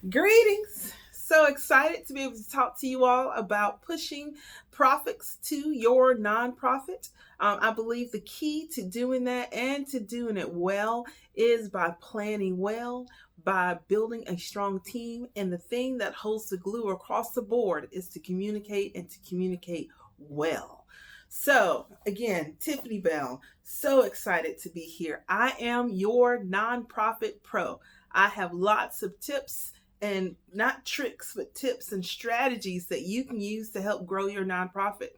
Greetings. So excited to be able to talk to you all about pushing profits to your nonprofit. I believe the key to doing that and to doing it well is by planning well, by building a strong team. And the thing that holds the glue across the board is to communicate and to communicate well. So, again, Tiffany Bell, so excited to be here. I am your nonprofit pro. I have lots of tips and not tricks, but tips and strategies that you can use to help grow your nonprofit.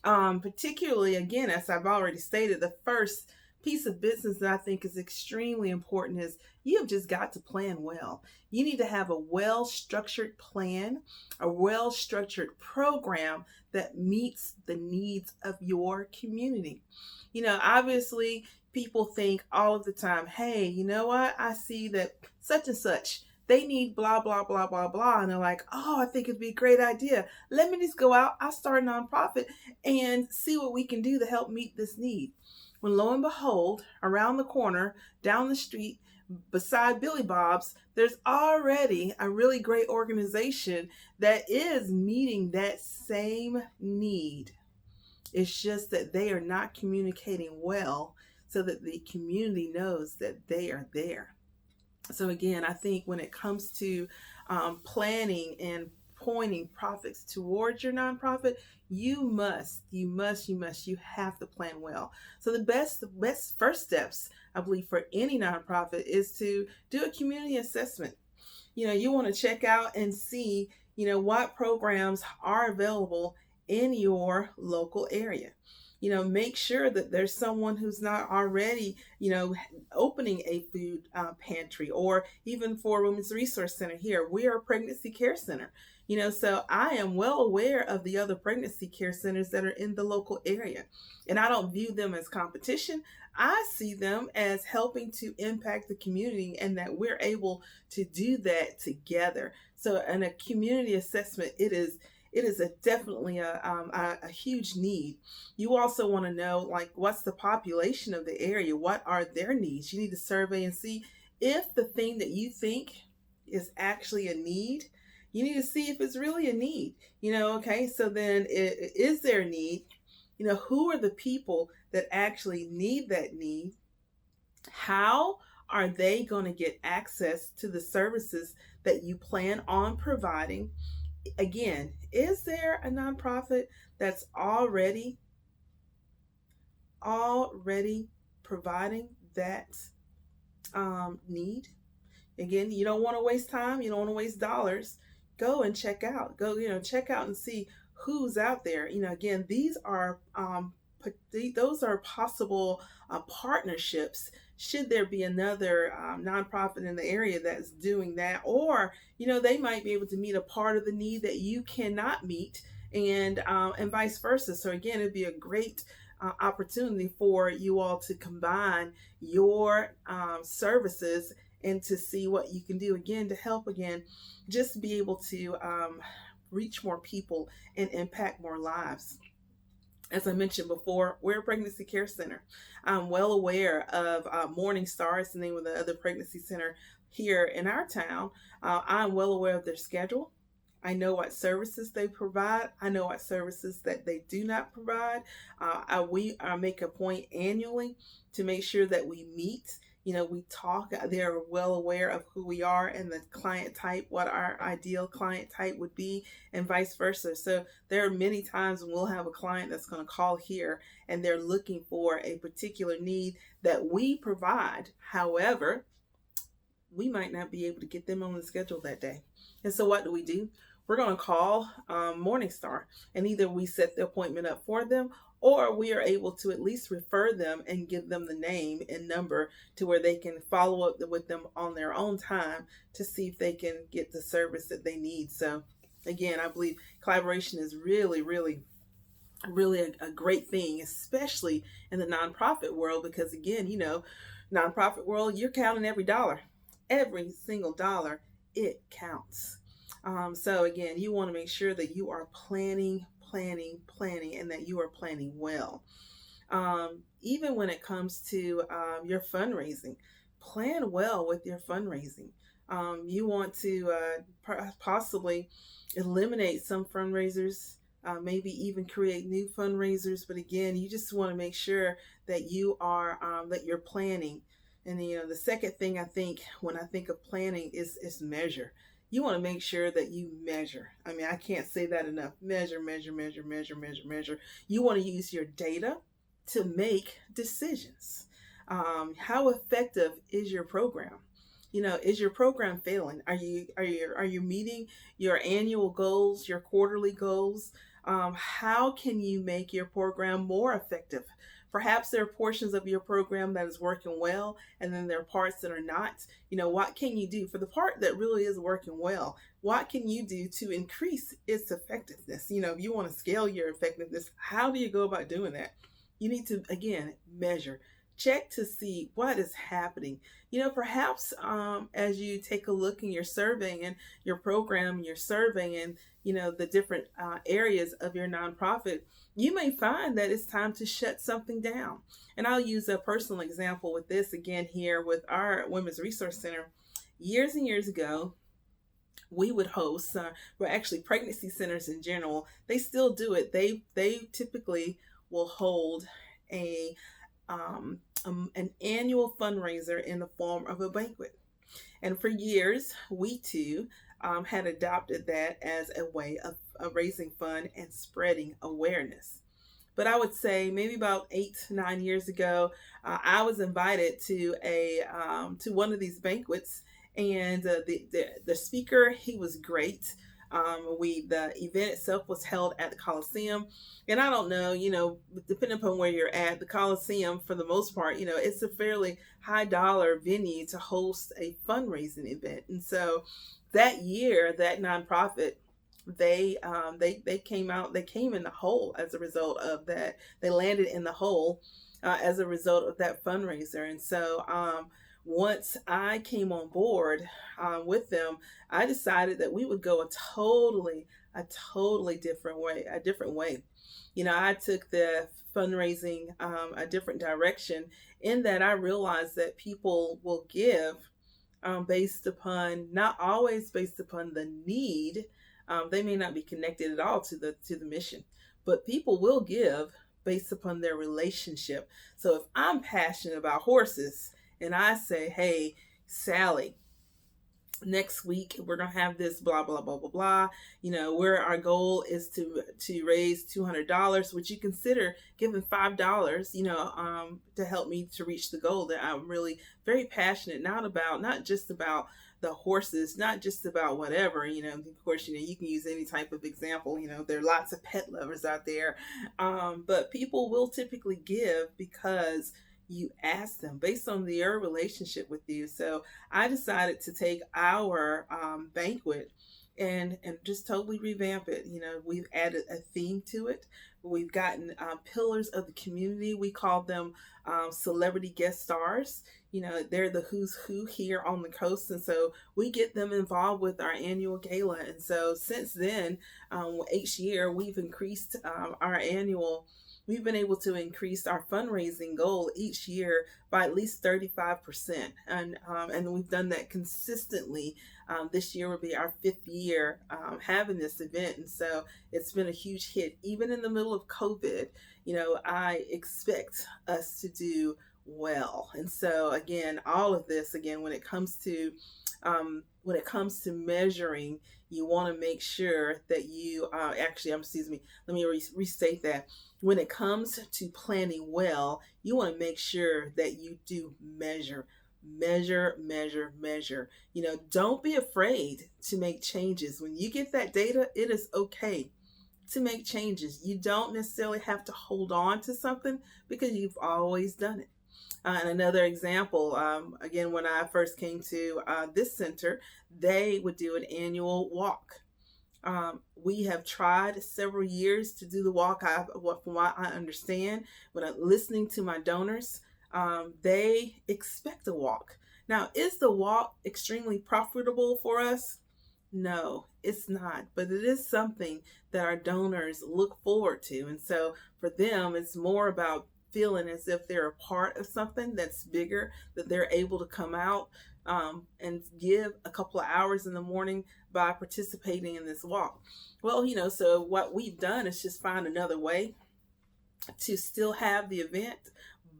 Particularly, again, as I've already stated, the first piece of business that I think is extremely important is you have just got to plan well. You need to have a well structured plan, a well structured program that meets the needs of your community. Obviously, people think all of the time, hey, you know what? I see that such and such they need blah blah blah blah blah, and they're like, oh, I think it'd be a great idea. Let me just go out, I'll start a nonprofit and see what we can do to help meet this need. When lo and behold, around the corner, down the street, beside Billy Bob's, there's already a really great organization that is meeting that same need. It's just that they are not communicating well so that the community knows that they are there. So again, I think when it comes to planning and pointing profits towards your nonprofit, you have to plan well. So the best first steps, I believe, for any nonprofit is to do a community assessment. You want to check out and see, what programs are available in your local area. Make sure that there's someone who's not already, opening a food pantry, or even for Women's Resource Center here, we are a pregnancy care center. So I am well aware of the other pregnancy care centers that are in the local area. And I don't view them as competition. I see them as helping to impact the community and that we're able to do that together. So in a community assessment, definitely a huge need. You also want to know, like, what's the population of the area? What are their needs? You need to survey and see if the thing that you think is actually a need. You need to see if it's really a need. Okay, so then is there a need? Who are the people that actually need that need? How are they going to get access to the services that you plan on providing? Again, is there a nonprofit that's already providing that need? Again, you don't want to waste time. You don't want to waste dollars. Go and check out. Check out and see who's out there. Again, those are possible partnerships. Should there be another nonprofit in the area that's doing that, or they might be able to meet a part of the need that you cannot meet, and vice versa. So again, it'd be a great opportunity for you all to combine your services and to see what you can do again to help just be able to reach more people and impact more lives. As I mentioned before, we're a pregnancy care center. I'm well aware of Morning Star, it's the name of the other pregnancy center here in our town. I'm well aware of their schedule. I know what services they provide. I know what services that they do not provide. We make a point annually to make sure that we meet. We talk, they're well aware of who we are and the client type, what our ideal client type would be, and vice versa. So there are many times when we'll have a client that's going to call here and they're looking for a particular need that we provide. However, we might not be able to get them on the schedule that day. And so what do? We're going to call Morningstar, and either we set the appointment up for them, or we are able to at least refer them and give them the name and number to where they can follow up with them on their own time to see if they can get the service that they need. So again, I believe collaboration is really, really, really a great thing, especially in the nonprofit world, because again, nonprofit world, you're counting every dollar, every single dollar, it counts. So again, you want to make sure that you are planning, and that you are planning well. Even when it comes to your fundraising, plan well with your fundraising. You want to possibly eliminate some fundraisers, maybe even create new fundraisers. But again, you just want to make sure that that you're planning. And the second thing I think when I think of planning is measure. You want to make sure that you measure. I mean, I can't say that enough. Measure, measure, measure, measure, measure, measure. You want to use your data to make decisions. How effective is your program? Is your program failing? Are you meeting your annual goals, your quarterly goals? How can you make your program more effective? Perhaps there are portions of your program that is working well, and then there are parts that are not. What can you do for the part that really is working well? What can you do to increase its effectiveness? If you want to scale your effectiveness, how do you go about doing that? You need to, again, measure, check to see what is happening. Perhaps as you take a look and you're surveying and your program, and you're surveying and the different areas of your nonprofit, you may find that it's time to shut something down. And I'll use a personal example with this again here with our Women's Resource Center. Years and years ago, we would host, well, actually, pregnancy centers in general, they still do it. They typically will hold a an annual fundraiser in the form of a banquet. And for years, we too had adopted that as a way of raising fund and spreading awareness. But I would say maybe about 8, 9 years ago, I was invited to one of these banquets, and the speaker, he was great. The event itself was held at the Coliseum, and I don't know, depending upon where you're at, the Coliseum for the most part, it's a fairly high dollar venue to host a fundraising event. And so that year, that nonprofit, they came in the hole as a result of that. They landed in the hole as a result of that fundraiser. And so once I came on board with them, I decided that we would go a totally different way, I took the fundraising a different direction, in that I realized that people will give not always based upon the need. They may not be connected at all to the mission, but people will give based upon their relationship. So if I'm passionate about horses and I say, hey, Sally, next week we're gonna have this blah blah blah blah blah, where our goal is to raise $200, would you consider giving $5, to help me to reach the goal that I'm really very passionate, not just about the horses, not just about whatever, of course, you can use any type of example, there are lots of pet lovers out there, but people will typically give because you ask them based on their relationship with you. So I decided to take our banquet and just totally revamp it. We've added a theme to it. We've gotten pillars of the community. We call them celebrity guest stars. They're the who's who here on the coast. And so we get them involved with our annual gala. And so since then, each year we've increased we've been able to increase our fundraising goal each year by at least 35%. And we've done that consistently. This year will be our 5th year having this event. And so it's been a huge hit. Even in the middle of COVID, I expect us to do well. And so again, all of this, when it comes to measuring, you want to make sure that you let me restate that. When it comes to planning well, you want to make sure that you do measure. Don't be afraid to make changes. When you get that data, it is okay to make changes. You don't necessarily have to hold on to something because you've always done it. And another example, again, when I first came to this center, they would do an annual walk. We have tried several years to do the walk. From what I understand, when I'm listening to my donors, they expect a walk. Now, is the walk extremely profitable for us? No, it's not, but it is something that our donors look forward to. And so for them, it's more about feeling as if they're a part of something that's bigger, that they're able to come out and give a couple of hours in the morning by participating in this walk. Well, so what we've done is just find another way to still have the event,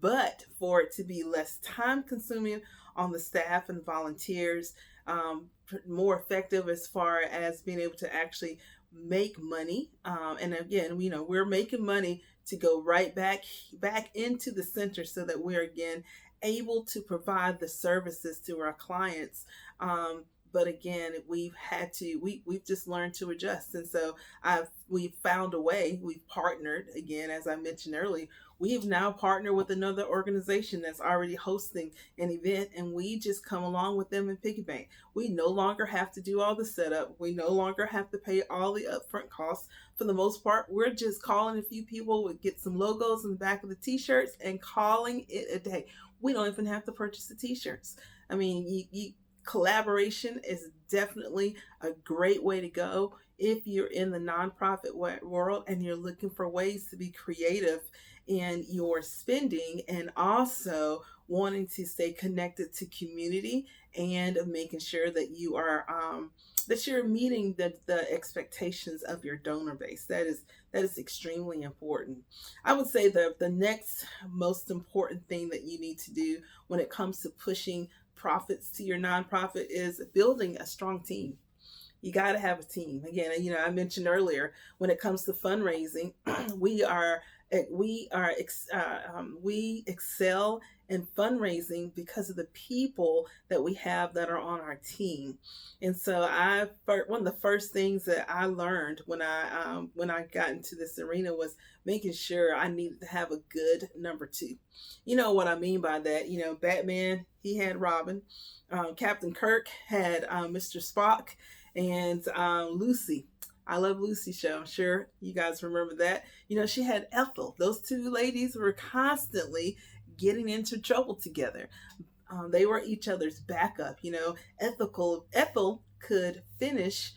but for it to be less time consuming on the staff and volunteers, more effective as far as being able to actually make money. And again, we're making money to go right back into the center so that we're again able to provide the services to our clients. But again, we've just learned to adjust. And so we've found a way. We've partnered again, as I mentioned earlier. We've now partnered with another organization that's already hosting an event, and we just come along with them and piggyback. We no longer have to do all the setup. We no longer have to pay all the upfront costs. For the most part, we're just calling a few people, we get some logos in the back of the t-shirts and calling it a day. We don't even have to purchase the t-shirts. I mean, collaboration is definitely a great way to go if you're in the nonprofit world and you're looking for ways to be creative in your spending, and also wanting to stay connected to community and making sure that you're meeting the expectations of your donor base. That is extremely important. I would say the next most important thing that you need to do when it comes to pushing profits to your nonprofit is building a strong team. You got to have a team. Again, I mentioned earlier, when it comes to fundraising, we excel in fundraising because of the people that we have that are on our team. And so one of the first things that I learned when I got into this arena was making sure I needed to have a good number two. You know what I mean by that? Batman, he had Robin. Captain Kirk had Mr. Spock, and Lucy. I Love Lucy show. I'm sure you guys remember that. She had Ethel. Those two ladies were constantly getting into trouble together. They were each other's backup. Ethel could finish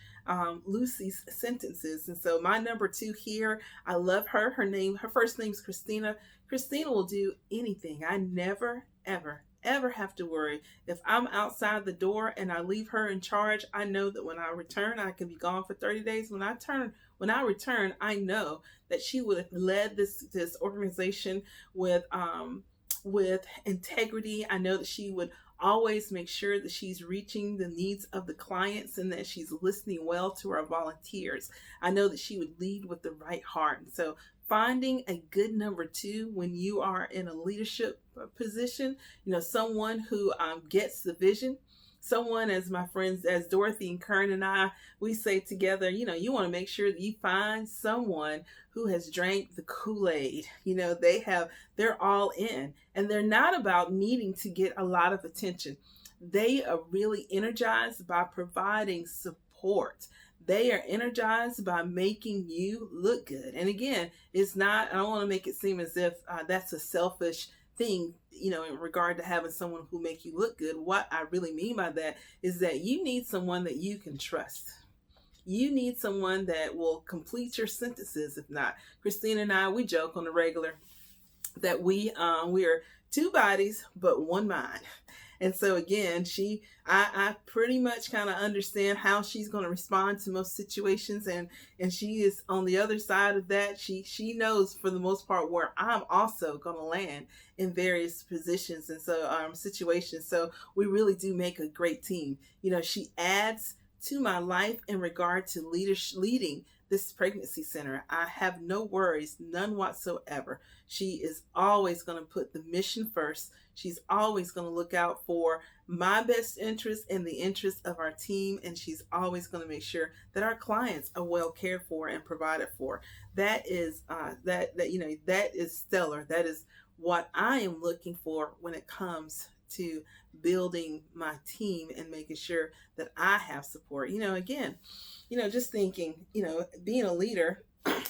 Lucy's sentences. And so my number two here, I love her. Her first name's Christina. Christina will do anything. I never, ever have to worry. If I'm outside the door and I leave her in charge, I know that when I return, I can be gone for 30 days. When I return, I know that she would have led this organization with integrity. I know that she would always make sure that she's reaching the needs of the clients and that she's listening well to our volunteers. I know that she would lead with the right heart. And so finding a good number two when you are in a leadership position, someone who gets the vision, someone, as my friends, as Dorothy and Kern and I, we say together, you want to make sure that you find someone who has drank the Kool-Aid. They're all in, and they're not about needing to get a lot of attention. They are really energized by providing support. They are energized by making you look good. And again, I don't want to make it seem as if that's a selfish thing, in regard to having someone who make you look good. What I really mean by that is that you need someone that you can trust. You need someone that will complete your sentences. If not, Christina and I, we joke on the regular that we are two bodies, but one mind. And so again, I pretty much kind of understand how she's going to respond to most situations, and she is on the other side of that. She knows for the most part where I'm also going to land in various positions and so situations. So we really do make a great team. She adds to my life in regard to leading this pregnancy center. I have no worries, none whatsoever. She is always going to put the mission first. She's always going to look out for my best interest and the interest of our team. And she's always going to make sure that our clients are well cared for and provided for. That is that is stellar. That is what I am looking for when it comes to building my team and making sure that I have support. Again, just thinking, being a leader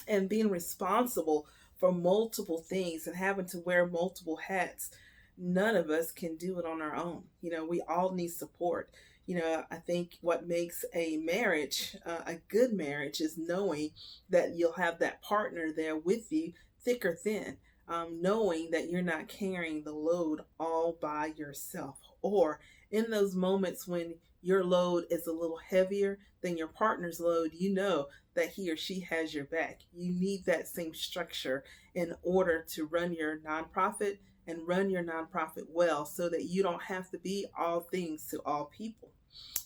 and being responsible for multiple things and having to wear multiple hats, none of us can do it on our own. We all need support. I think what makes a marriage a good marriage is knowing that you'll have that partner there with you, thick or thin. knowing that you're not carrying the load all by yourself. Or in those moments when your load is a little heavier than your partner's load, you know that he or she has your back. You need that same structure in order to run your nonprofit and run your nonprofit well, so that you don't have to be all things to all people.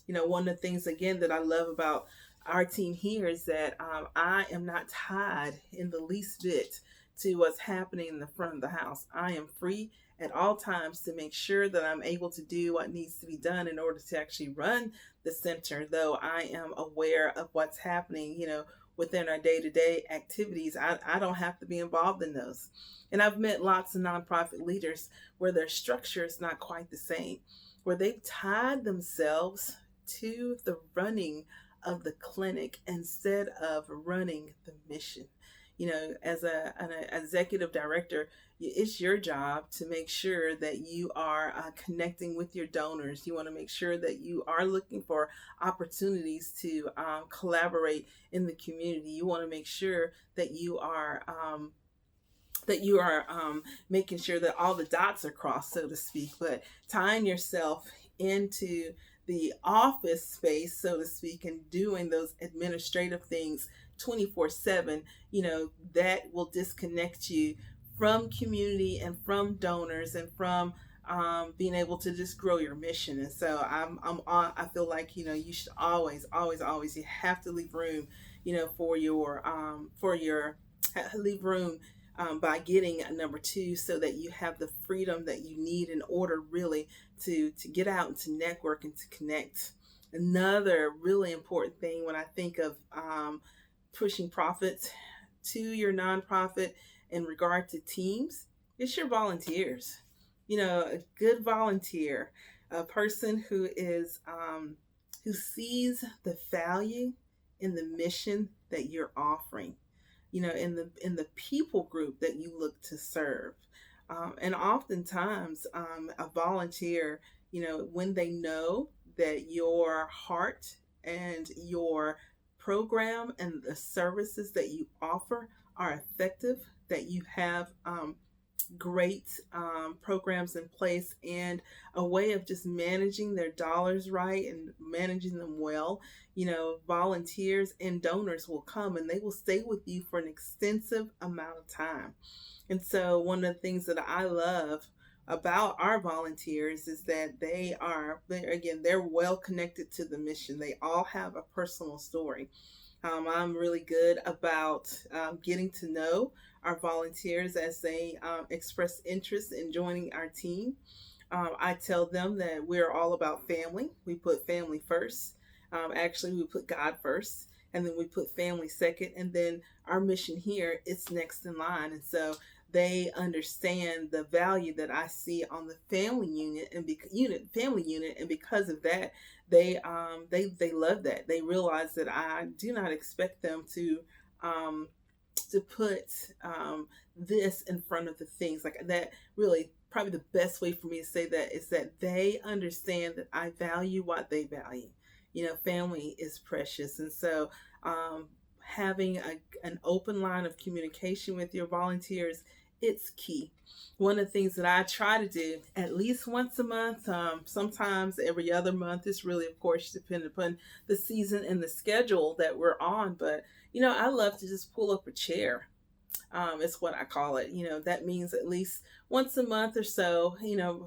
One of the things again that I love about our team here is that I am not tied in the least bit to what's happening in the front of the house. I am free at all times to make sure that I'm able to do what needs to be done in order to actually run the center, though I am aware of what's happening, within our day-to-day activities. I don't have to be involved in those. And I've met lots of nonprofit leaders where their structure is not quite the same, where they've tied themselves to the running of the clinic instead of running the mission. As an executive director, it's your job to make sure that you are connecting with your donors. You want to make sure that you are looking for opportunities to collaborate in the community. You want to make sure that you are making sure that all the dots are crossed, so to speak. But tying yourself into the office space, so to speak, and doing those administrative things 24/7, that will disconnect you from community and from donors and from being able to just grow your mission. And so I feel like, you should always, always, always, you have to leave room, leave room by getting a number two, so that you have the freedom that you need in order really to get out and to network and to connect. Another really important thing when I think of pushing profits to your nonprofit in regard to teams, it's your volunteers. A good volunteer, a person who is who sees the value in the mission that you're offering, in the people group that you look to serve. And oftentimes, a volunteer, when they know that your heart and your program and the services that you offer are effective, that you have great programs in place and a way of just managing their dollars right and managing them well, volunteers and donors will come and they will stay with you for an extensive amount of time. And so one of the things that I love about our volunteers is that they're well connected to the mission. They all have a personal story. I'm really good about getting to know our volunteers as they express interest in joining our team. I tell them that we're all about family. We put family first. Actually, we put God first, and then we put family second, and then our mission here is next in line. And so they understand the value that I see on the family family unit, and because of that, they love that. They realize that I do not expect them to put this in front of the things like that. Really, probably the best way for me to say that is that they understand that I value what they value. Family is precious, and so having an open line of communication with your volunteers, it's key. One of the things that I try to do at least once a month, sometimes every other month, is really, of course, dependent upon the season and the schedule that we're on. But, I love to just pull up a chair. It's what I call it. That means at least once a month or so,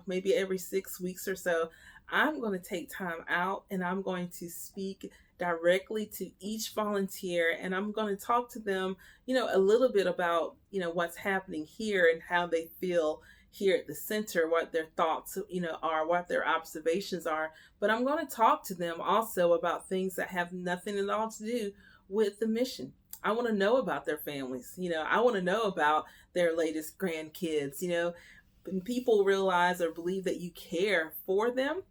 maybe every 6 weeks or so, I'm going to take time out and I'm going to speak directly to each volunteer, and I'm going to talk to them, a little bit about, what's happening here and how they feel here at the center, what their thoughts, are, what their observations are. But I'm going to talk to them also about things that have nothing at all to do with the mission. I want to know about their families. I want to know about their latest grandkids. When people realize or believe that you care for them,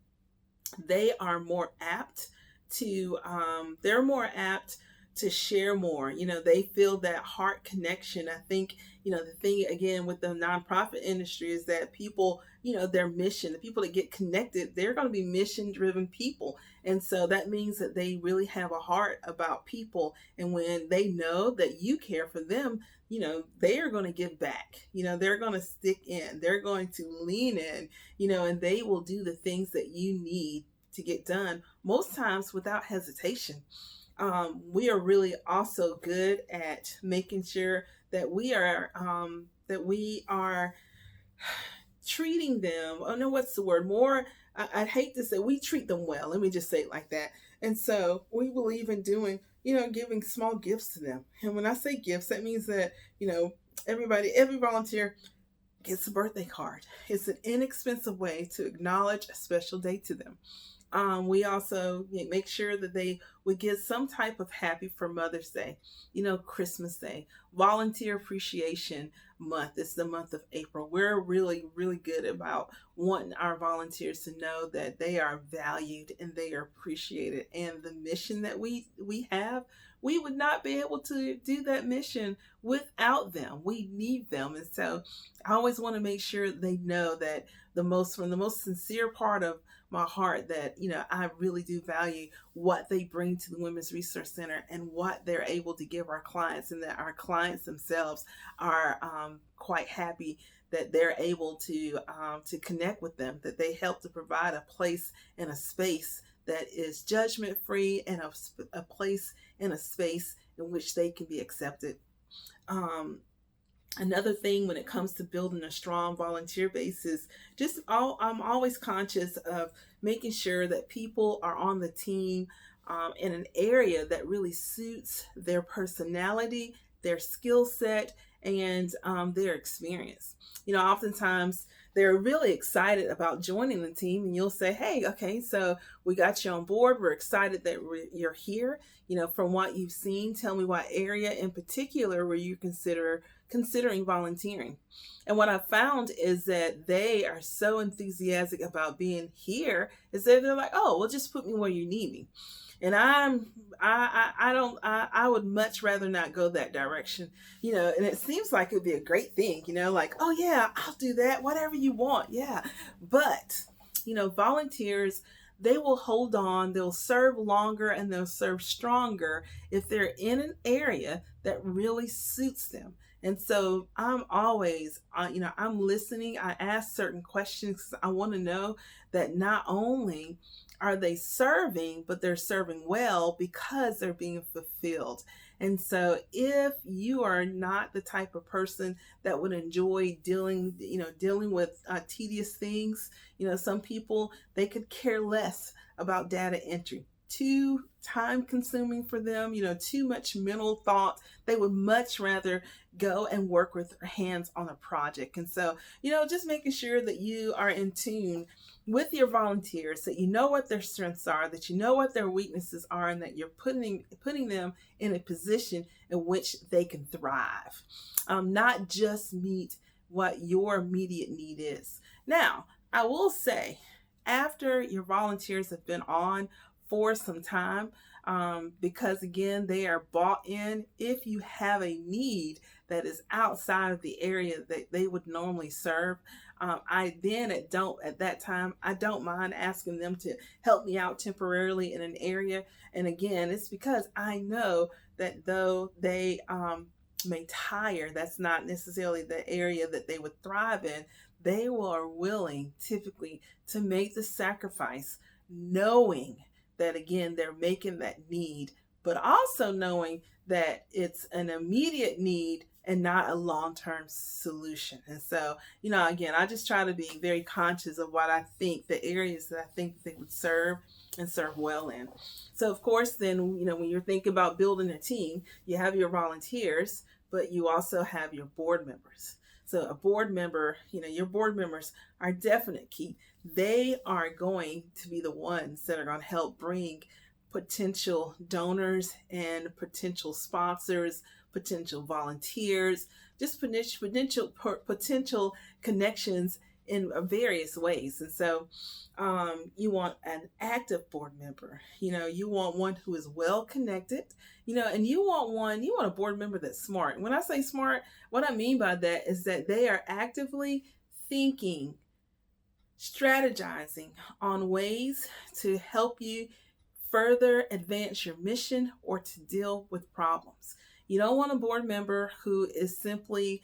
they are more apt to to share more. They feel that heart connection. I think, the thing again with the nonprofit industry is that people, their mission, the people that get connected, they're going to be mission driven people. And so that means that they really have a heart about people. And when they know that you care for them, they are going to give back. They're going to stick in, they're going to lean in, and they will do the things that you need to get done, most times without hesitation. We are really also good at making sure that we are treating them. Oh no, what's the word? More, I'd hate to say we treat them well. Let me just say it like that. And so we believe in doing, giving small gifts to them. And when I say gifts, that means that, every volunteer gets a birthday card. It's an inexpensive way to acknowledge a special day to them. We also make sure that they would get some type of happy for Mother's Day, Christmas Day, Volunteer Appreciation Month. It's the month of April. We're really, really good about wanting our volunteers to know that they are valued and they are appreciated. And the mission that we have, we would not be able to do that mission without them. We need them. And so I always want to make sure they know that from the most sincere part of my heart, that I really do value what they bring to the Women's Resource Center and what they're able to give our clients, and that our clients themselves are quite happy that they're able to connect with them, that they help to provide a place and a space that is judgment free, and a place and a space in which they can be accepted. Another thing when it comes to building a strong volunteer base is I'm always conscious of making sure that people are on the team in an area that really suits their personality, their skill set, and their experience. Oftentimes they're really excited about joining the team, and you'll say, hey, okay, so we got you on board. We're excited that you're here. From what you've seen, tell me what area in particular were you considering volunteering. And what I found is that they are so enthusiastic about being here, is that they're like, oh, well, just put me where you need me. And I would much rather not go that direction, and it seems like it would be a great thing, like, oh yeah, I'll do that, whatever you want. Yeah. But, volunteers, they will hold on, they'll serve longer, and they'll serve stronger if they're in an area that really suits them. And so I'm always, I'm listening. I ask certain questions. I want to know that not only are they serving, but they're serving well because they're being fulfilled. And so if you are not the type of person that would enjoy dealing with tedious things, some people, they could care less about data entry. Too time consuming for them, too much mental thought. They would much rather go and work with their hands on a project. And so, just making sure that you are in tune with your volunteers, that you know what their strengths are, that you know what their weaknesses are, and that you're putting them in a position in which they can thrive, not just meet what your immediate need is. Now, I will say, after your volunteers have been on for some time, because again, they are bought in, if you have a need that is outside of the area that they would normally serve, I don't mind asking them to help me out temporarily in an area. And again, it's because I know that though they may tire, that's not necessarily the area that they would thrive in. They are willing typically to make the sacrifice, knowing that again, they're making that need, but also knowing that it's an immediate need and not a long-term solution. And so, again, I just try to be very conscious of what I think, the areas that I think they would serve and serve well in. So of course, then, when you're thinking about building a team, you have your volunteers, but you also have your board members. So a board member, your board members are definite key. They are going to be the ones that are going to help bring potential donors and potential sponsors, potential volunteers, just potential connections in various ways. And so you want an active board member. You want one who is well connected, and you want a board member that's smart. When I say smart, what I mean by that is that they are actively thinking, strategizing on ways to help you further advance your mission or to deal with problems. You don't want a board member who is simply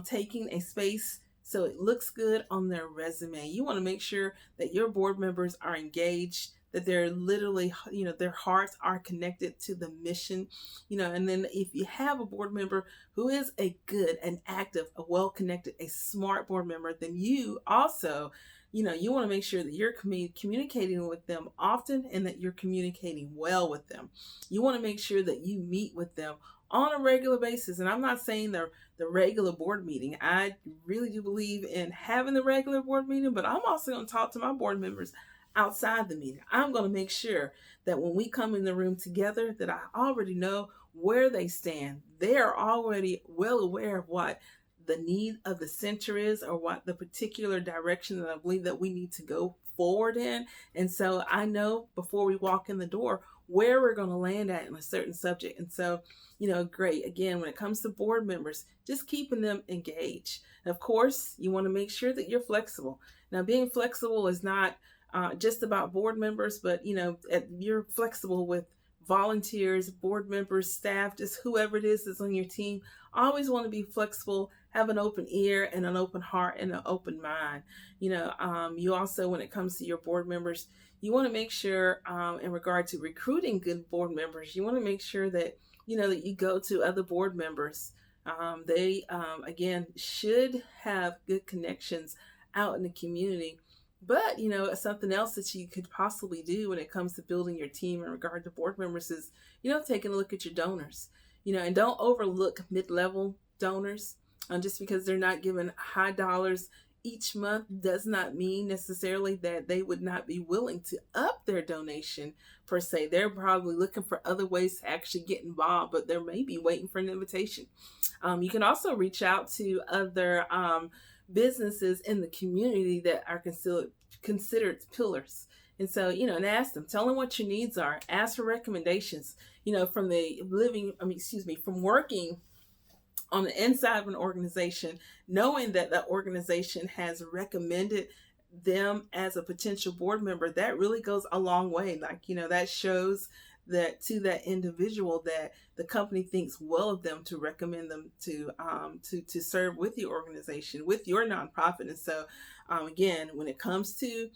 taking a space so it looks good on their resume. You want to make sure that your board members are engaged, that they're literally, their hearts are connected to the mission, and then if you have a board member who is a good, an active, a well-connected, a smart board member, then you also you want to make sure that you're communicating with them often and that you're communicating well with them. You want to make sure that you meet with them on a regular basis. And I'm not saying the regular board meeting. I really do believe in having the regular board meeting, but I'm also going to talk to my board members outside the meeting. I'm going to make sure that when we come in the room together, that I already know where they stand. They are already well aware of what the need of the center is, or what the particular direction that I believe that we need to go forward in. And so I know before we walk in the door where we're going to land at in a certain subject. And so, great. Again, when it comes to board members, just keeping them engaged. And of course, you want to make sure that you're flexible. Now, being flexible is not just about board members, but, you're flexible with volunteers, board members, staff, just whoever it is that's on your team. Always want to be flexible, have an open ear and an open heart and an open mind. You also, when it comes to your board members, you want to make sure in regard to recruiting good board members, you want to make sure that, that you go to other board members. They, again, should have good connections out in the community. But, something else that you could possibly do when it comes to building your team in regard to board members is, taking a look at your donors, and don't overlook mid-level donors. Just because they're not given high dollars each month does not mean necessarily that they would not be willing to up their donation per se. They're probably looking for other ways to actually get involved, but they're maybe waiting for an invitation. You can also reach out to other businesses in the community that are considered pillars. And so, and ask them, tell them what your needs are, ask for recommendations, from working on the inside of an organization, knowing that that organization has recommended them as a potential board member, that really goes a long way. That shows that to that individual that the company thinks well of them to recommend them to serve with your organization, with your nonprofit. And so again, when it comes to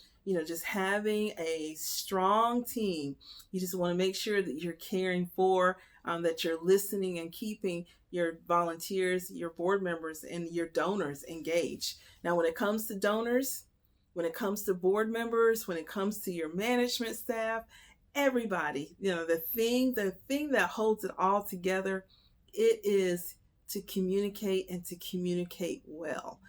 just having a strong team, you just want to make sure that you're caring for, that you're listening and keeping your volunteers, your board members, and your donors engaged. Now, when it comes to donors, when it comes to board members, when it comes to your management staff, everybody, the thing that holds it all together, it is to communicate and to communicate well.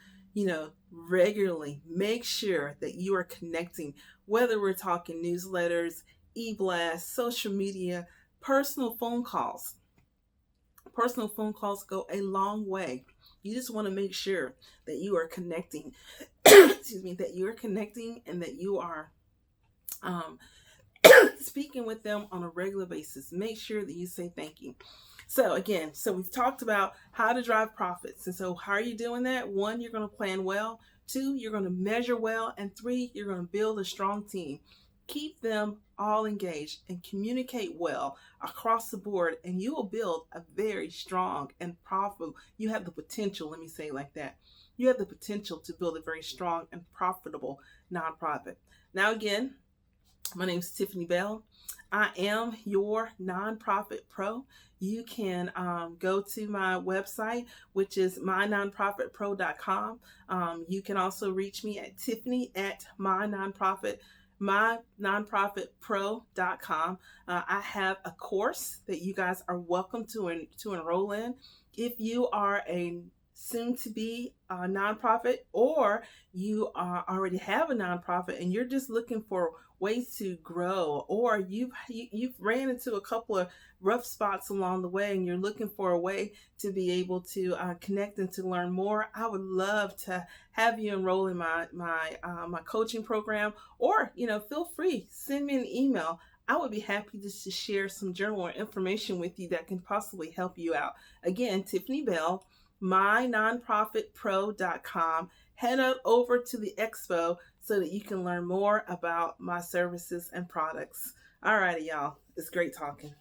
Regularly make sure that you are connecting, whether we're talking newsletters, e-blasts, social media, personal phone calls. Personal phone calls go a long way. You just want to make sure that you are connecting, that you're connecting and that you are speaking with them on a regular basis. Make sure that you say thank you. So we've talked about how to drive profits. And so how are you doing that? 1, you're going to plan well. 2, you're going to measure well. And 3, you're going to build a strong team. Keep them all engaged and communicate well across the board, and you will build a very strong and profitable. You have the potential, let me say it like that. You have the potential to build a very strong and profitable nonprofit. Now, again, my name is Tiffany Bell. I am your nonprofit pro. You can go to my website, which is mynonprofitpro.com. You can also reach me at Tiffany at mynonprofitpro.com. I have a course that you guys are welcome to enroll in. If you are a soon to be a nonprofit, or you already have a nonprofit and you're just looking for ways to grow, or you've ran into a couple of rough spots along the way and you're looking for a way to be able to connect and to learn more, I would love to have you enroll in my coaching program. Or feel free, send me an email. I would be happy just to share some journal or information with you that can possibly help you out. Again, Tiffany Bell, mynonprofitpro.com. Head up over to the expo so that you can learn more about my services and products. All righty, y'all. It's great talking.